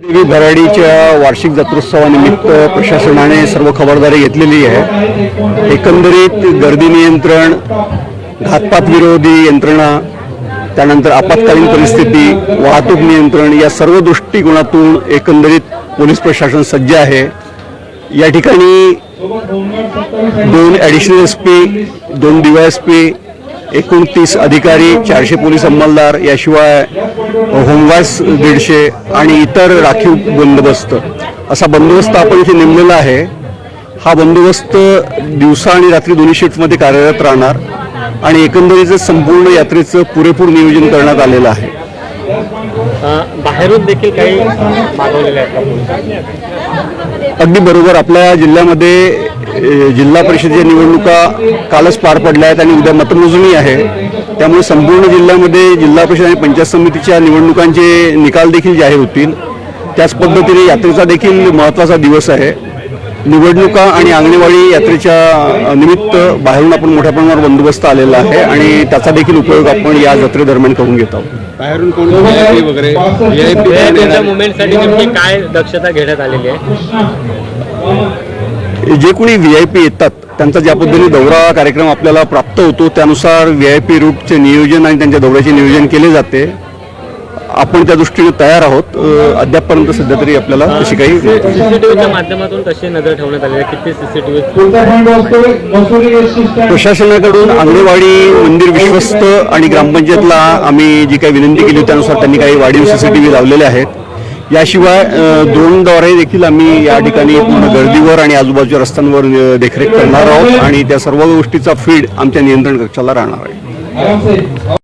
देवी भराडीच्या वार्षिक जत्रोत्सवानिमित्त प्रशासनाने सर्व खबरदारी घेतलेली आहे। एकंदरीत गर्दी नियंत्रण, घातपात विरोधी यंत्रणा, त्यानंतर आपत्कालीन परिस्थिती, वाहतूक नियंत्रण या सर्व दृष्टिकोनातून एकंदरीत पोलीस प्रशासन सज्ज आहे। या ठिकाणी 2 ॲडिशनल SP, 2 DYSP, 29 अधिकारी, 400 पोलीस अंमलदार, याशिवाय होमगार्ड्स 150 आणि इतर राखीव बंदोबस्त असा बंदोबस्त आपण इथे नेमलेला आहे। हा बंदोबस्त दिवसा आणि रात्री दोन्ही शिफ्टमध्ये कार्यरत राहणार आणि एकंदरीत संपूर्ण यात्रेचं पुरेपूर नियोजन करण्यात आलेलं आहे। बाहेरून देखील काही मागवलेले आहेत। अगदी बरोबर, आपल्या जिल्ह्यामध्ये जिल्हा परिषदेच्या निवडणुका कालच पार पडल्या आहेत आणि उद्या मतमोजणी आहे। त्यामुळे संपूर्ण जिल्ह्यामध्ये जिल्हा परिषद आणि पंचायत समितीच्या निवडणुकांचे निकाल देखील जाहीर होतील। त्याच पद्धतीने यात्रेचा देखील महत्त्वाचा दिवस आहे। निवडणुका आणि अंगणेवाडी यात्रेच्या निमित्त बाहेरून आपण मोठ्या प्रमाणावर बंदोबस्त आलेला आहे आणि त्याचा देखील उपयोग आपण या जत्रेदरम्यान करून घेत आहोत। बाहेरून कोण वगैरे मुवमेंटसाठी नेमकी काय दक्षता घेण्यात आलेली आहे? जे कोणी VIP येतात त्यांचा ज्या पद्धतीने दौरा कार्यक्रम आपल्याला प्राप्त होतो त्यानुसार VIP रूटचे नियोजन आणि त्यांच्या दौऱ्याचे नियोजन केले जाते। आपण त्या दृष्टीने तयार आहोत। अद्यापपर्यंत सध्या तरी आपल्याला तशी काही CCTVच्या माध्यमातून कशी नजर ठेवण्यात आली आहे? किती CCTV? प्रशासनाकडून अंगणेवाडी, मंदिर विश्वस्त आणि ग्रामपंचायतला आम्ही जी काही विनंती केली त्यानुसार त्यांनी काही वाढीव CCTV लावलेले आहेत। याशिवाय ड्रोनद्वारे देखील आम्ही या ठिकाणी पूर्ण गर्दीवर आणि आजूबाजूच्या रस्त्यांवर देखरेख करणार आहोत आणि त्या सर्व गोष्टीचा फीड आमच्या नियंत्रण कक्षाला राहणार आहे।